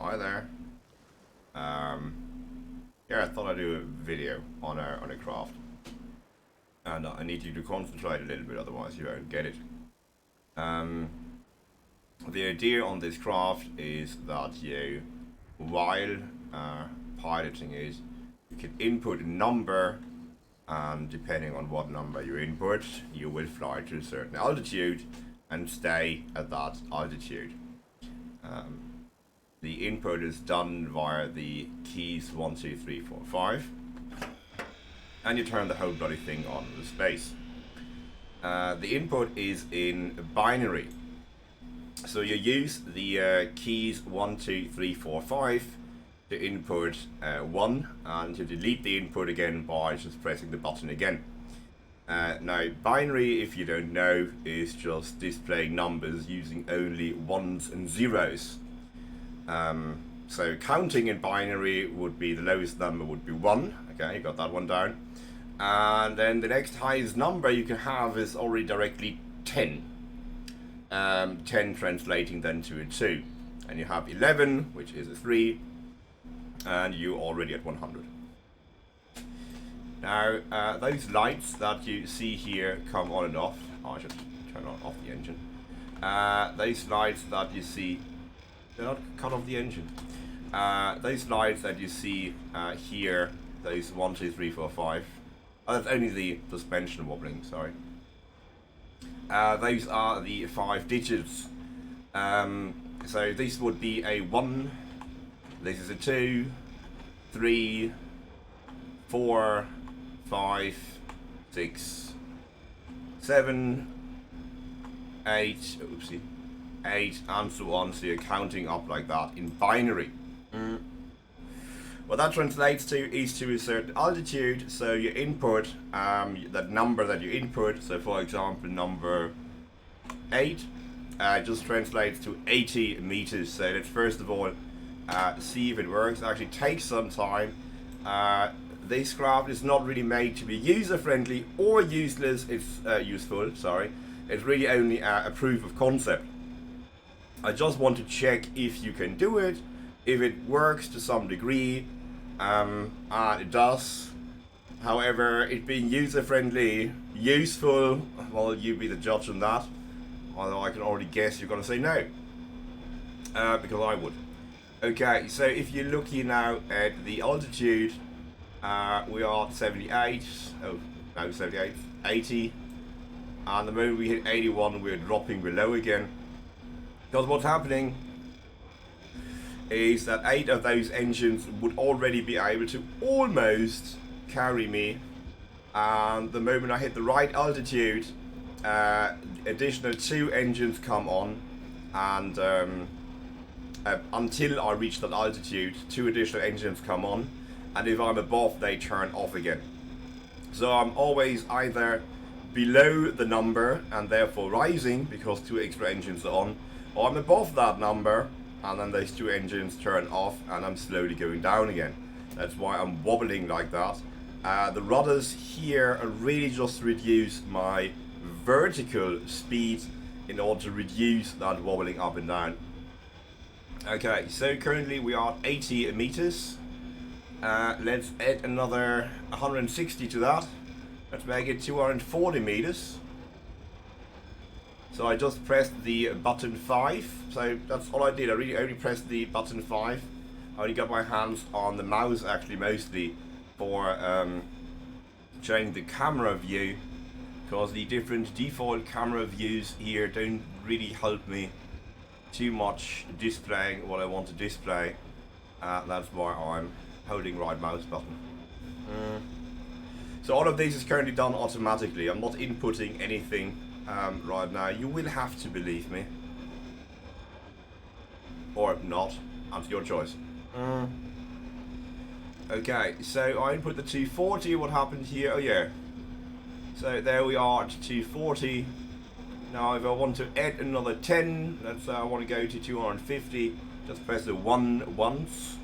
Hi there. Yeah, I thought I'd do a video on a craft, and I need you to concentrate a little bit, otherwise you won't get it. Um, the idea on this craft is that you, while piloting it, you can input a number, and depending on what number you input, you will fly to a certain altitude and stay at that altitude. The input is done via the keys 1, 2, 3, 4, 5, and you turn the whole bloody thing on with space. The input is in binary, so you use the keys 1, 2, 3, 4, 5 to input 1, and you delete the input again by just pressing the button again. Now, binary, if you don't know, is just displaying numbers using only ones and zeros. So counting in binary would be, the lowest number would be 1. Okay, you got that one down. And then the next highest number you can have is already directly 10. 10 translating then to a 2. And you have 11, which is a 3. And you're already at 100. Now, those lights that you see here come on and off. Oh, I should turn off the engine. Those lights that you see, they're not cut off the engine. Those lights that you see here, those 1, 2, 3, 4, 5. Oh, that's only the suspension wobbling, sorry. Those are the 5 digits. So this would be a 1, this is a 2, 3, 4, 5, 6, 7, 8, oopsie, 8, and so on. So you're counting up like that in binary. What that translates to is to a certain altitude. So you input that number that you input. So for example, number 8 just translates to 80 meters. So let's first of all see if it works. It actually takes some time. This craft is not really made to be user-friendly or useless. It's useful. Sorry, it's really only a proof of concept. I just want to check if you can do it, if it works to some degree, and it does. However, it being user-friendly, useful, well, you be the judge on that. Although I can already guess you're going to say no, because I would. Okay, so if you're looking now at the altitude, we are at 78, oh no, 78, 80, and the moment we hit 81 we're dropping below again, because what's happening is that 8 of those engines would already be able to almost carry me, and the moment I hit the right altitude, additional 2 engines come on, and until I reach that altitude 2 additional engines come on, and if I'm above they turn off again. So I'm always either below the number and therefore rising because 2 extra engines are on, or I'm above that number and then those 2 engines turn off and I'm slowly going down again. That's why I'm wobbling like that. The rudders here are really just to reduce my vertical speed in order to reduce that wobbling up and down. Okay, so currently we are at 80 meters. Let's add another 160 to that. Let's make it 240 meters. So I just pressed the button 5. So that's all I did. I really only pressed the button 5. I only got my hands on the mouse actually mostly for changing the camera view, because the different default camera views here don't really help me too much displaying what I want to display. That's why I'm holding right mouse button. So all of this is currently done automatically. I'm not inputting anything right now. You will have to believe me, or not. That's your choice. Okay, so I input the 240. What happened here? Oh yeah. So there we are at 240. Now if I want to add another 10, let's say I want to go to 250, just press the 1 once.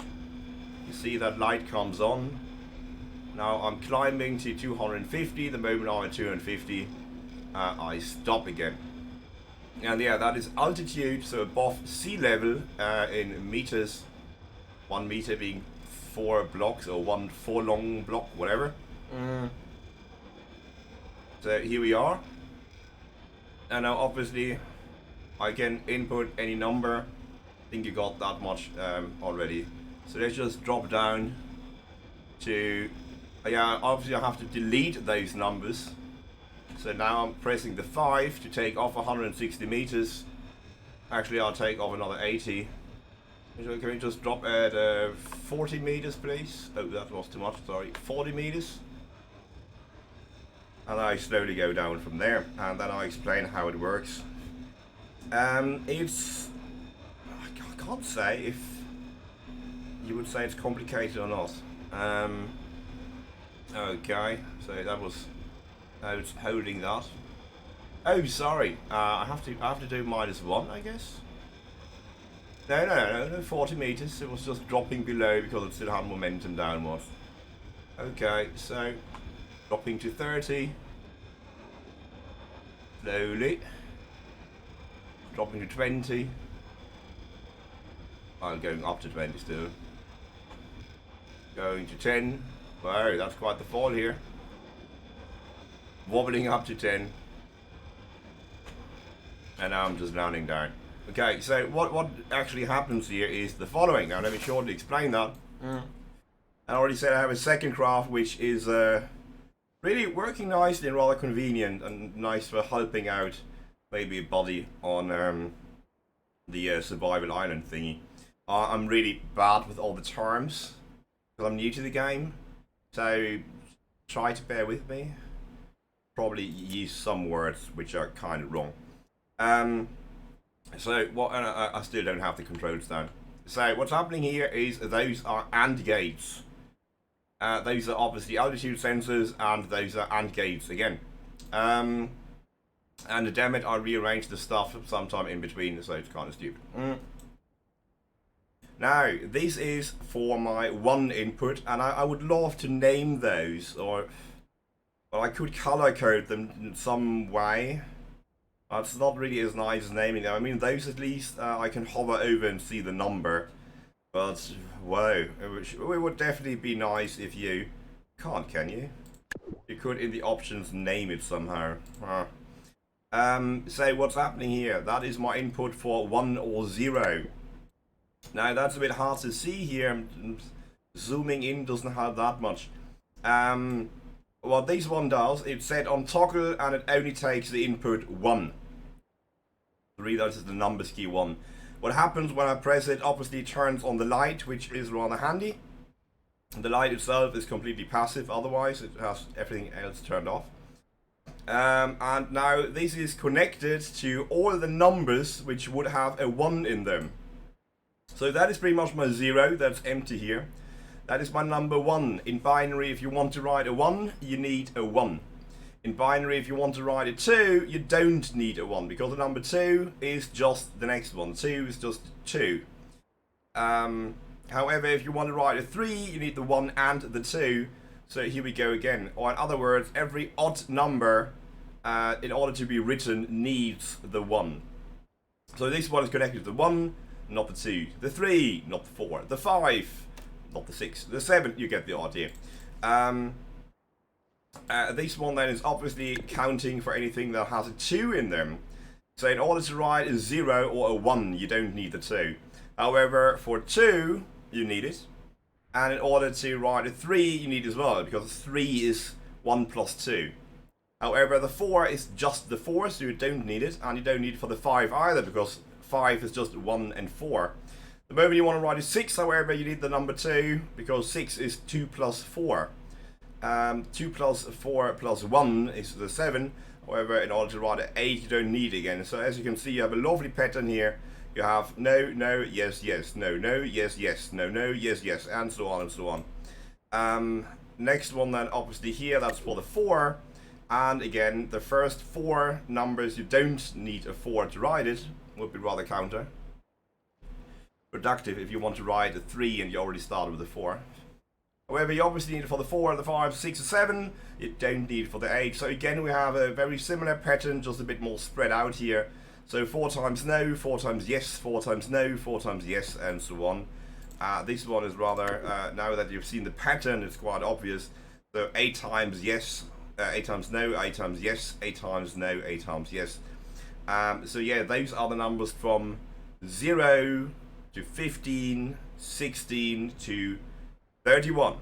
You see that light comes on. Now I'm climbing to 250. The moment I'm at 250, I stop again. And yeah, that is altitude, so above sea level in meters. 1 meter being 4 blocks, or 1 4-long block, whatever. So here we are. And now obviously I can input any number. I think you got that much already. So let's just drop down to, yeah, obviously I have to delete those numbers. So now I'm pressing the 5 to take off 160 meters. Actually, I'll take off another 80. Can we just drop at 40 meters, please? Oh, that was too much, sorry. 40 meters. And I slowly go down from there. And then I'll explain how it works. It's... I can't say if you would say it's complicated or not. Okay, so that was... I was holding that. Oh, sorry. I have to do -1, I guess. No, 40 meters. It was just dropping below because it still had momentum downwards. Okay, so dropping to 30. Slowly. Dropping to 20. I'm going up to 20 still. Going to 10. Wow, that's quite the fall here. Wobbling up to 10. And now I'm just landing down. Okay, so what actually happens here is the following. Now let me shortly explain that. I already said I have a second craft which is really working nicely and rather convenient and nice for helping out maybe a buddy on the survival island thingy. I'm really bad with all the terms because I'm new to the game, so try to bear with me. Probably use some words which are kind of wrong. So what? I still don't have the controls down. So what's happening here is those are AND gates. Those are obviously altitude sensors, and those are AND gates again. And damn it, I rearranged the stuff sometime in between, so it's kind of stupid. Now this is for my 1 input, and I would love to name those, or well, I could color code them in some way. It's not really as nice as naming them. I mean, those at least I can hover over and see the number. But, whoa, it would definitely be nice if you... Can't, can you? You could, in the options, name it somehow. So what's happening here? That is my input for 1 or 0. Now, that's a bit hard to see here. Zooming in doesn't have that much. What this one does, it's set on toggle and it only takes the input 1. 3, that is the numbers key 1. What happens when I press it, obviously it turns on the light, which is rather handy. The light itself is completely passive, otherwise it has everything else turned off. And now this is connected to all the numbers which would have a 1 in them. So that is pretty much my 0, that's empty here. That is my number 1. In binary, if you want to write a 1, you need a 1. In binary, if you want to write a 2, you don't need a 1, because the number 2 is just the next one. 2 is just 2. However, if you want to write a 3, you need the 1 and the 2. So here we go again. Or in other words, every odd number, in order to be written, needs the 1. So this one is connected to the 1, not the 2. The 3, not the 4. The 5. Not the 6, the 7, you get the idea. This one then is obviously counting for anything that has a 2 in them. So in order to write a 0 or a 1, you don't need the 2. However, for 2, you need it. And in order to write a 3, you need it as well, because 3 is 1 plus 2. However, the 4 is just the 4, so you don't need it. And you don't need it for the 5 either, because 5 is just 1 and 4. The moment you want to write a 6, however, you need the number 2, because 6 is 2 plus 4. 2 plus 4 plus 1 is the 7. However, in order to write an 8, you don't need it again. So as you can see, you have a lovely pattern here. You have no, no, yes, yes, no, no, yes, yes, no, no, yes, yes, and so on and so on. Next one then, obviously here, that's for the 4. And again, the first 4 numbers, you don't need a 4 to write it. Would be rather counter productive if you want to write a 3 and you already started with a 4. However, you obviously need it for the 4, the 5, 6, or 7. You don't need it for the 8. So again, we have a very similar pattern, just a bit more spread out here. So 4 times no, 4 times yes, 4 times no, 4 times yes, and so on. This one is rather, now that you've seen the pattern, it's quite obvious. So 8 times yes, 8 times no, 8 times yes, 8 times no, 8 times yes. So yeah, those are the numbers from 0 to 15, 16 to 31.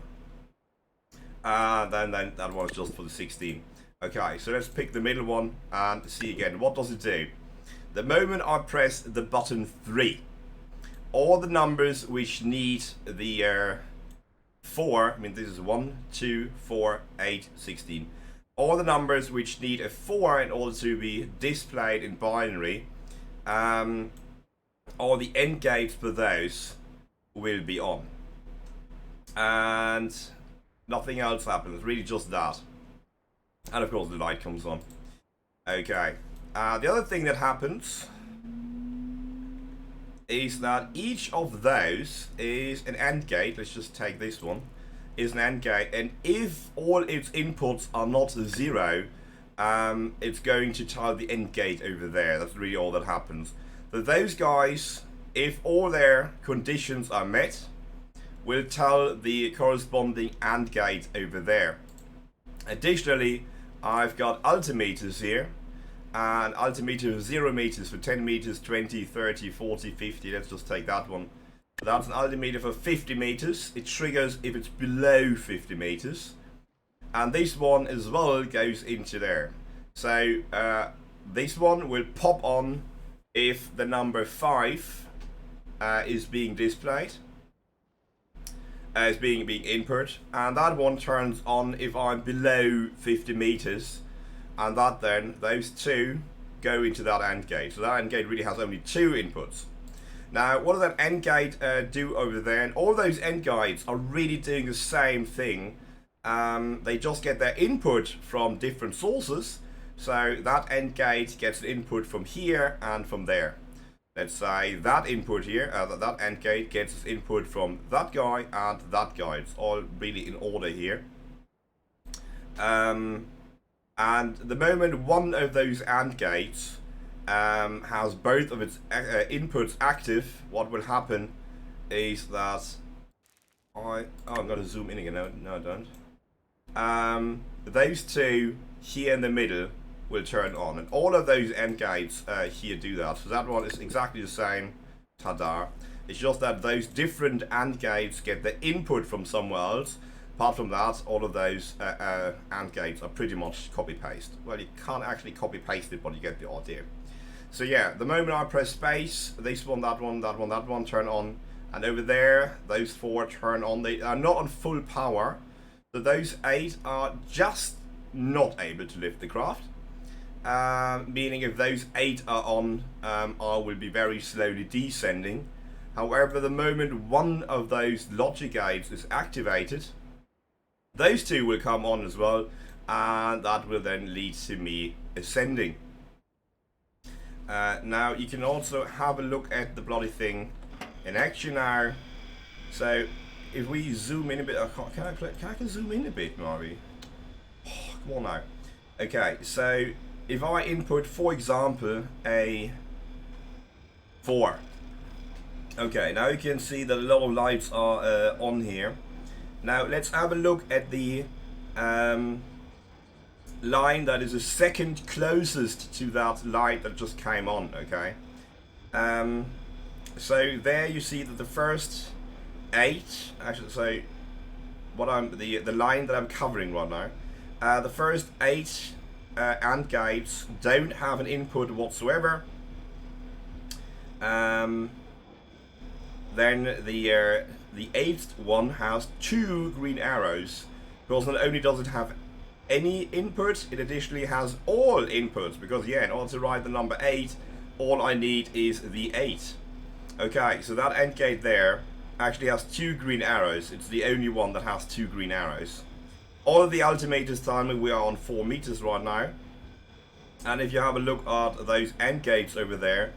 Then that one's just for the 16. Okay, so let's pick the middle one and see again. What does it do? The moment I press the button 3, all the numbers which need the 4, I mean this is 1, 2, 4, 8, 16. All the numbers which need a 4 in order to be displayed in binary, all the end gates for those will be on. And nothing else happens, really just that. And of course the light comes on. Okay. The other thing that happens is that each of those is an AND gate. Let's just take this one. Is an AND gate, and if all its inputs are not 0, it's going to tell the AND gate over there. That's really all that happens. So those guys, if all their conditions are met, will tell the corresponding AND gate over there. Additionally, I've got altimeters here, and altimeter 0 meters for 10 meters, 20, 30, 40, 50. Let's just take that one. That's an altimeter for 50 meters. It triggers if it's below 50 meters. And this one as well goes into there. So this one will pop on if the number 5 is being displayed. Is being input. And that one turns on if I'm below 50 meters. And that then, those two go into that AND gate. So that AND gate really has only 2 inputs. Now, what does that AND gate do over there? And all those AND gates are really doing the same thing. They just get their input from different sources. So that AND gate gets an input from here and from there. Let's say that input here, that AND gate gets its input from that guy and that guy. It's all really in order here. And the moment one of those AND gates has both of its inputs active, what will happen is that I'm going to zoom in again. No, I don't. Those two here in the middle will turn on, and all of those AND gates here do that. So that one is exactly the same. Ta-da! It's just that those different AND gates get the input from somewhere else. Apart from that, all of those AND gates are pretty much copy-paste. Well, you can't actually copy-paste it, but you get the idea. So yeah, the moment I press space, this one, that one, that one, that one turn on. And over there, those 4 turn on. They are not on full power. So those 8 are just not able to lift the craft. Meaning if those 8 are on, I will be very slowly descending. However, the moment one of those logic gates is activated, those 2 will come on as well, and that will then lead to me ascending. Now you can also have a look at the bloody thing in action now. So if we zoom in a bit, can I zoom in a bit, Marvy? Oh, come on now. Okay, so if I input, for example, a 4. Okay, now you can see that a lot of lights are on here. Now let's have a look at the line that is the second closest to that light that just came on. Okay, so there you see that the first 8, I should say, what I'm the line that I'm covering right now, the first 8 AND gates don't have an input whatsoever. Then the 8th one has 2 green arrows, because not only does it have any input, it additionally has all inputs, because yeah, in order to write the number 8, all I need is the 8. Okay, so that AND gate there actually has 2 green arrows. It's the only one that has 2 green arrows. All of the altimeters tell me we are on 4 meters right now. And if you have a look at those AND gates over there,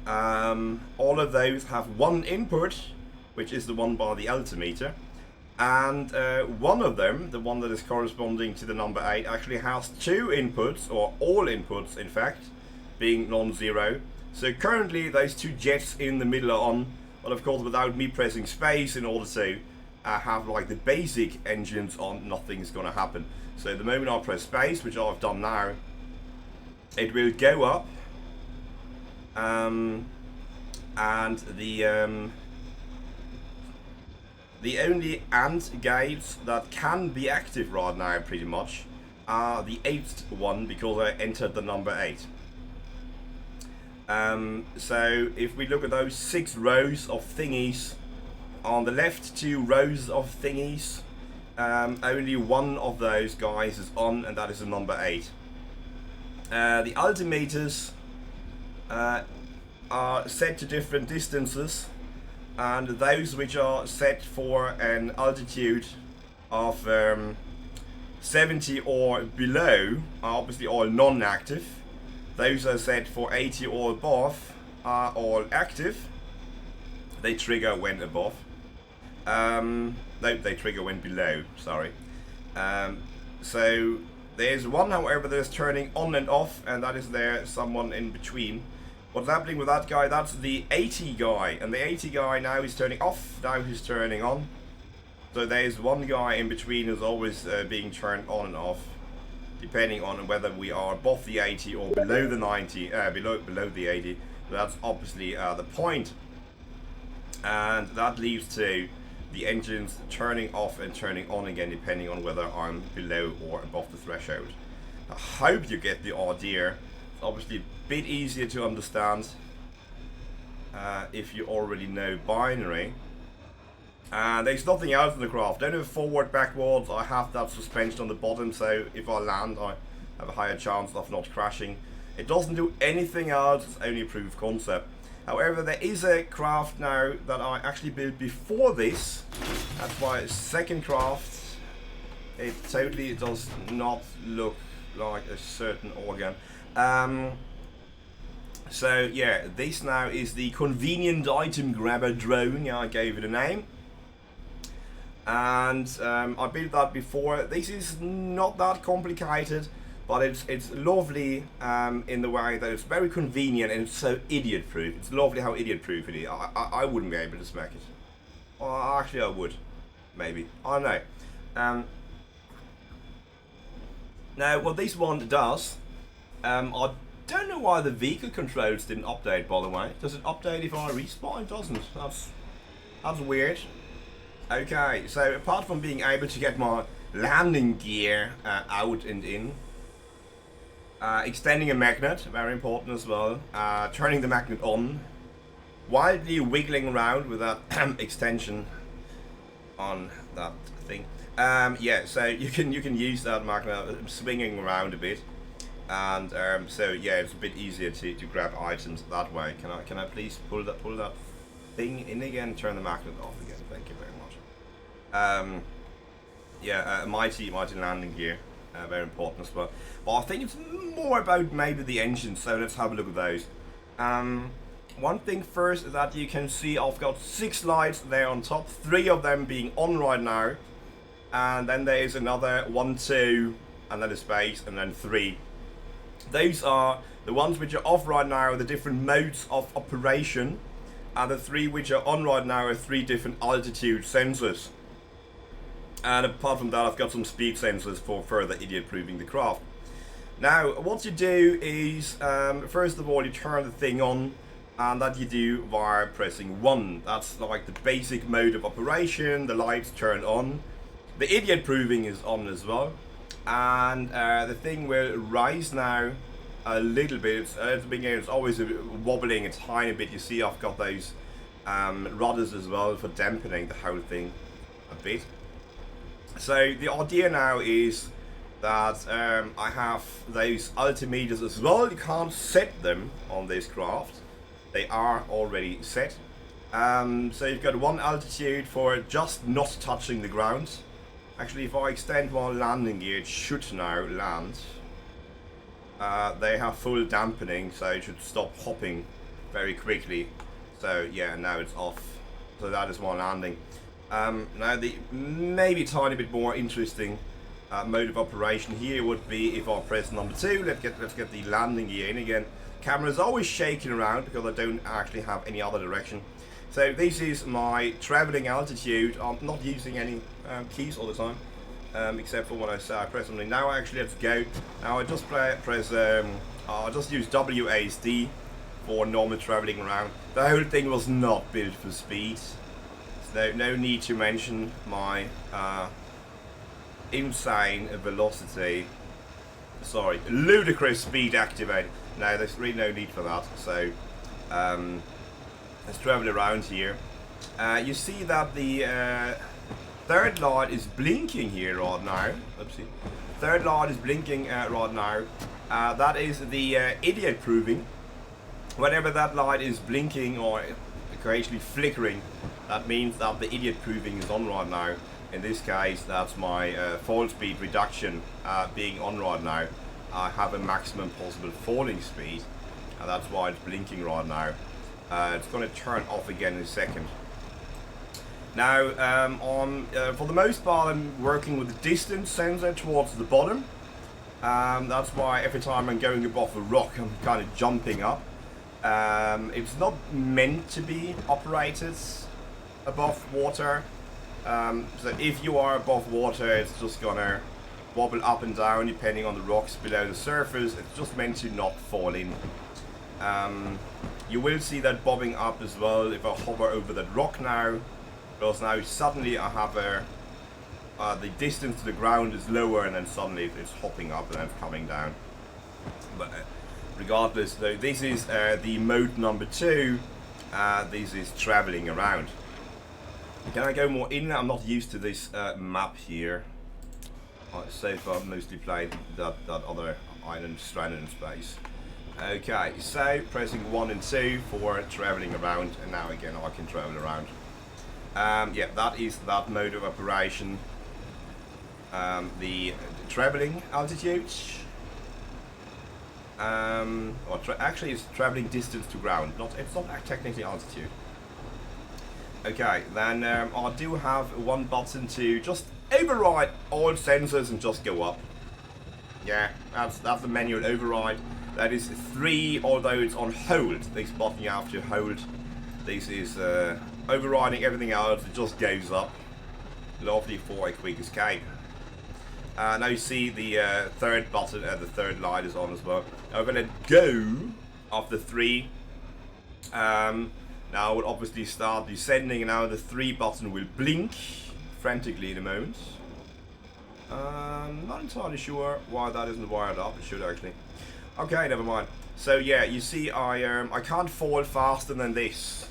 all of those have 1 input, which is the one by the altimeter. And one of them, the one that is corresponding to the number 8, actually has 2 inputs, or all inputs in fact, being non-zero. So currently those 2 jets in the middle are on, But of course, without me pressing space in order to have like the basic engines on, nothing's gonna happen. So the moment I press space, which I've done now, it will go up, and the only AND gates that can be active right now, pretty much, are the 8th one, because I entered the number 8. So if we look at those 6 rows of thingies, on the left 2 rows of thingies, only one of those guys is on, and that is the number 8. The altimeters are set to different distances, and those which are set for an altitude of 70 or below are obviously all non-active. Those are set for 80 or above are all active. They trigger when above. No, they trigger when below, sorry. So there's one, however, that is turning on and off, and that is there someone in between. What's happening with that guy? That's the 80 guy, and the 80 guy now is turning off, now he's turning on. So there's one guy in between who's always being turned on and off, depending on whether we are above the 80 or below the 90, below the 80. So that's obviously the point. And that leads to the engines turning off and turning on again, depending on whether I'm below or above the threshold. I hope you get the idea. It's obviously a bit easier to understand if you already know binary. And there's nothing else in the craft. Don't have forward, backwards. I have that suspension on the bottom, so if I land, I have a higher chance of not crashing. It doesn't do anything else, it's only a proof of concept. However, there is a craft now that I actually built before this. That's my second craft. It totally does not look like a certain organ. So yeah, this now is the convenient item grabber drone. Yeah, I gave it a name. And I built that before. This is not that complicated, but it's lovely in the way that it's very convenient and it's so idiot proof. It's lovely how idiot proof it is. I wouldn't be able to smack it. Well, actually I would, maybe. I don't know. Now what this one does, I don't know why the vehicle controls didn't update, by the way. Does it update if I respawn? It doesn't. That's weird. Okay, so apart from being able to get my landing gear out and in, extending a magnet, very important as well, turning the magnet on, wildly wiggling around with that extension on that thing. Yeah, so you can use that magnet swinging around a bit, and so yeah, it's a bit easier to grab items that way. Can I please pull that thing in again, turn the magnet off again? Thank you very much. Yeah, mighty landing gear, very important as well. But I think it's more about maybe the engine, so let's have a look at those. One thing first is that you can see I've got 6 lights there on top, 3 of them being on right now, and then there is another 1, 2, and then a space, and then 3. Those are the ones which are off right now, the different modes of operation, and the 3 which are on right now are 3 different altitude sensors. And apart from that, I've got some speed sensors for further idiot-proofing the craft. Now, what you do is, first of all, you turn the thing on, and that you do via pressing 1. That's like the basic mode of operation. The lights turn on. The idiot-proofing is on as well. And the thing will rise now a little bit. At the beginning, it's always wobbling a tiny bit. You see I've got those rudders as well for dampening the whole thing a bit. So the idea now is that I have those altimeters as well. You can't set them on this craft. They are already set. So you've got 1 altitude for just not touching the ground. Actually, if I extend my landing gear, it should now land. They have full dampening, so it should stop hopping very quickly. So yeah, now it's off. So that is my landing. Now the maybe tiny bit more interesting mode of operation here would be if I press number 2. Let's get the landing gear in again. Camera's always shaking around because I don't actually have any other direction. So this is my traveling altitude. I'm not using any keys all the time, except for when I say I press something. Now actually let's go. Now I just press, I'll just use WASD for normal traveling around. The whole thing was not built for speed. So no need to mention my insane velocity. Sorry, ludicrous speed activated. No, there's really no need for that. So let's travel around here. You see that the third light is blinking here right now. Oopsie. Third light is blinking right now. That is the idiot proving. Whenever that light is blinking or occasionally flickering, that means that the idiot proving is on right now. In this case, that's my fall speed reduction being on right now. I have a maximum possible falling speed, and that's why it's blinking right now. It's going to turn off again in a second. Now, for the most part, I'm working with the distance sensor towards the bottom. That's why every time I'm going above a rock, I'm kind of jumping up. It's not meant to be operated above water. So if you are above water, it's just gonna wobble up and down depending on the rocks below the surface. It's just meant to not fall in. You will see that bobbing up as well if I hover over that rock now, because now suddenly I have the distance to the ground is lower, and then suddenly it's hopping up and then it's coming down. But regardless, though, this is the mode number 2. This is traveling around. Can I go more in? I'm not used to this map here. So far I've mostly played that other island stranded in space. Okay, so pressing 1 and 2 for traveling around, and now again I can travel around. Yeah, that is that mode of operation. The traveling altitude. Actually it's traveling distance to ground. It's not technically altitude. Okay, then I do have one button to just override all sensors and just go up. Yeah, that's the manual override. That is 3, although it's on hold. This button you have to hold. This is overriding everything else. It just goes up. Lovely for a quick escape. Now you see the third button, the third light is on as well. Now we're going to go after 3. Now I will obviously start descending, and now the 3 button will blink frantically in a moment. Not entirely sure why that isn't wired up. It should actually. Okay, never mind. So yeah, you see I can't fall faster than this.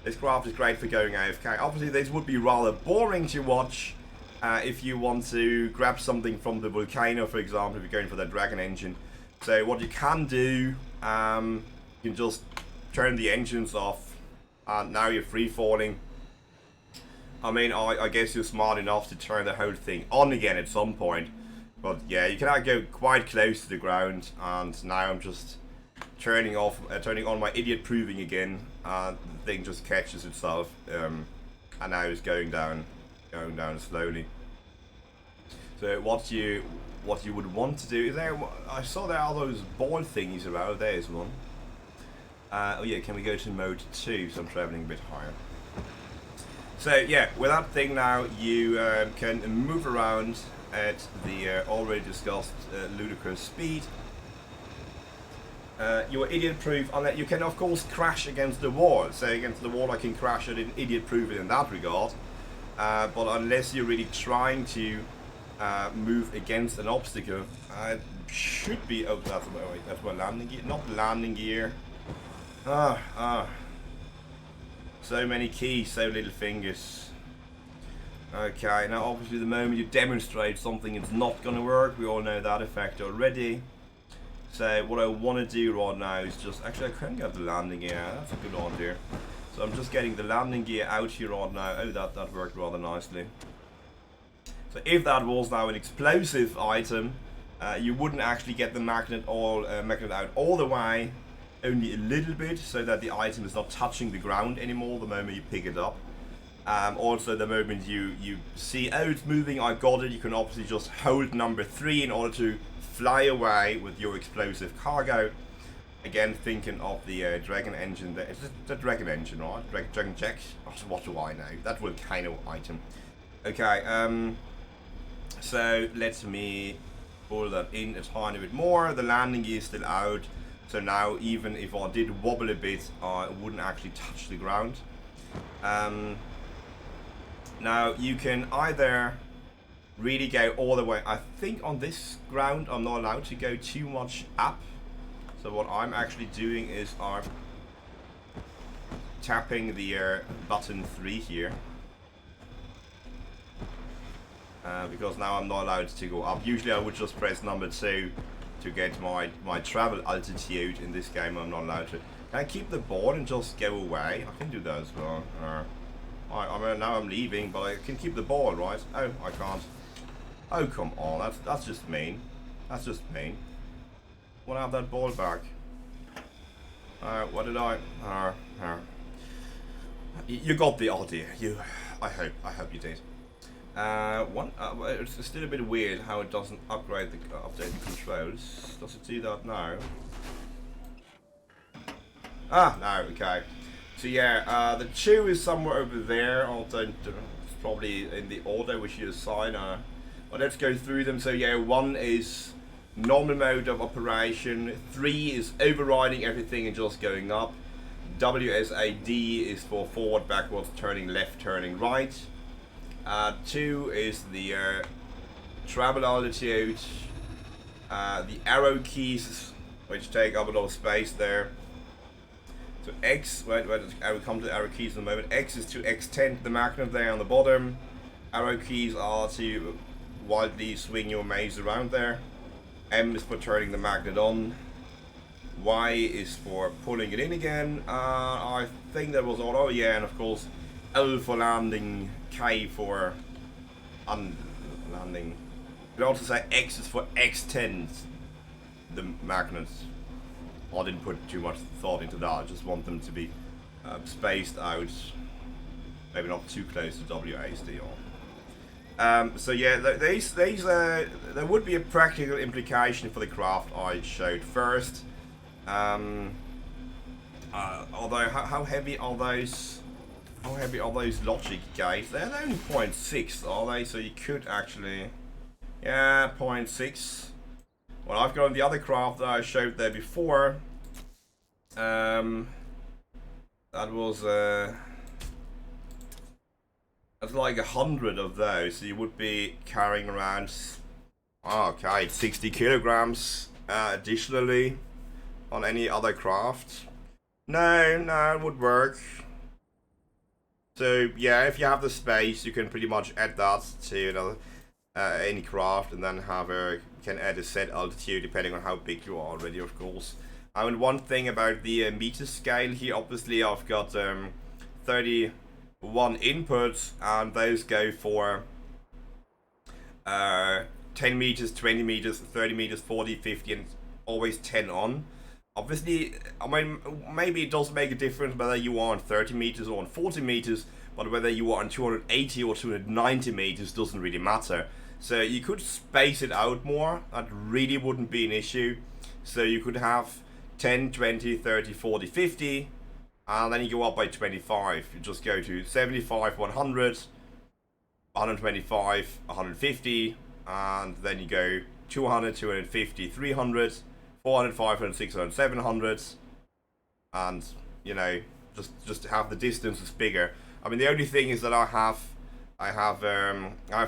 This craft is great for going AFK. Obviously this would be rather boring to watch if you want to grab something from the volcano, for example, if you're going for the dragon engine. So what you can do, you can just turn the engines off, and now you're free falling. I mean, I guess you're smart enough to turn the whole thing on again at some point. But yeah, you can go quite close to the ground, and now I'm just turning on my idiot proving again, and the thing just catches itself, and now it's going down slowly. So what you would want to do is I saw there are those ball thingies around. There's one. Oh yeah, can we go to mode 2? So I'm traveling a bit higher. So yeah, with that thing now, you can move around at the already discussed ludicrous speed. You're idiot proof, and you can of course crash against the wall. So against the wall I can crash at an idiot proof in that regard. But unless you're really trying to move against an obstacle, it should be. Oh, that's my landing gear, not landing gear. So many keys, so little fingers. Okay, now obviously the moment you demonstrate something, it's not going to work. We all know that effect already. So what I want to do right now is just, actually I can get the landing gear. That's a good idea. So I'm just getting the landing gear out here right now. Oh, that worked rather nicely. So if that was now an explosive item, you wouldn't actually get the magnet out all the way, only a little bit, so that the item is not touching the ground anymore the moment you pick it up. Also the moment you see, oh, it's moving, I got it, you can obviously just hold number 3 in order to fly away with your explosive cargo. Again, thinking of the Dragon engine. It's the Dragon engine, right? Dragon Jack. Oh, what do I know? That volcano item. Okay. So let me pull that in a tiny bit more. The landing gear is still out. So now even if I did wobble a bit, I wouldn't actually touch the ground. Now you can either really go all the way. I think on this ground I'm not allowed to go too much up. So what I'm actually doing is I'm tapping the button 3 here. Because now I'm not allowed to go up. Usually I would just press number 2 to get my travel altitude. In this game I'm not allowed to. Can I keep the board and just go away? I can do that as well. Now I'm leaving, but I can keep the ball, right? Oh, I can't. Oh, come on. That's just mean. That's just mean. I want to have that ball back. What did I... You got the idea. I hope you did. It's still a bit weird how it doesn't update the controls. Does it do that now? Ah, no, okay. So yeah, the 2 is somewhere over there. Although it's probably in the order which you assign. But let's go through them. So yeah, 1 is normal mode of operation. 3 is overriding everything and just going up. WSAD is for forward, backwards, turning left, turning right. 2 is the travel altitude. The arrow keys, which take up a lot of space there. So X, I will come to the arrow keys in a moment. X is to extend the magnet there on the bottom. Arrow keys are to wildly swing your maze around there. M is for turning the magnet on. Y is for pulling it in again. I think that was all. Oh yeah, and of course L for landing, K for landing. You could also say X is for extends the magnets. I didn't put too much thought into that. I just want them to be spaced out, maybe not too close to WASD. So yeah, there would be a practical implication for the craft I showed first. Although how heavy are those? How heavy are those logic gates? They're only 0.6, are they? So you could actually, yeah, 0.6. Well, I've got the other craft that I showed there before. That was that's like 100 of those. So you would be carrying around, okay, 60 kilograms additionally on any other craft. No, it would work. So yeah, if you have the space, you can pretty much add that to any craft, and then can add a set altitude depending on how big you are already, of course. And one thing about the meter scale here, obviously I've got 31 inputs, and those go for 10 meters, 20 meters, 30 meters, 40, 50, and always 10 on. Obviously, I mean, maybe it does make a difference whether you are on 30 meters or on 40 meters, but whether you are on 280 or 290 meters doesn't really matter. So you could space it out more. That really wouldn't be an issue. So you could have 10, 20, 30, 40, 50, and then you go up by 25. You just go to 75, 100, 125, 150, and then you go 200, 250, 300, 400, 500, 600, 700, and you know, just have the distances bigger. I mean, the only thing is that I have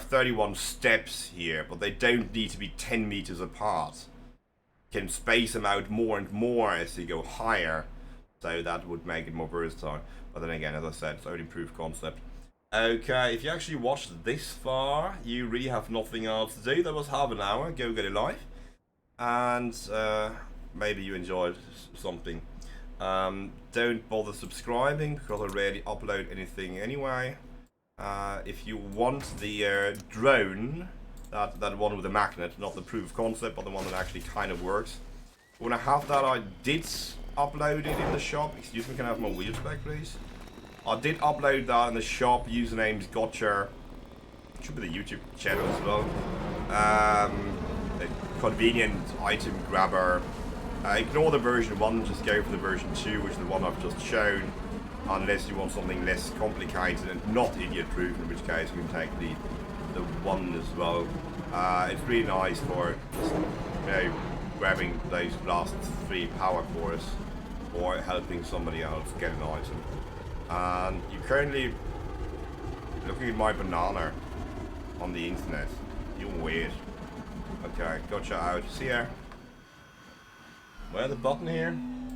31 steps here, but they don't need to be 10 meters apart. You can space them out more and more as you go higher, so that would make it more versatile. But then again, as I said, it's only proof concept. Okay, if you actually watched this far, you really have nothing else to do. That was half an hour. Go get a life. And maybe you enjoyed something. Don't bother subscribing because I rarely upload anything anyway. If you want the drone, that one with the magnet, not the proof of concept, but the one that actually kind of works. When I have that, I did upload it in the shop. Excuse me, can I have my wheels back, please? I did upload that in the shop. Username's Gotcha. Should be the YouTube channel as well. A convenient item grabber Ignore the version 1, just go for the version 2, which is the one I've just shown, unless you want something less complicated and not idiot proof, in which case you can take the 1 as well. It's really nice for just, you know, grabbing those last 3 power cores or helping somebody else get an item. And you're currently looking at my banana on the internet. You're weird. Okay, gotcha out. See ya. Where's the button here?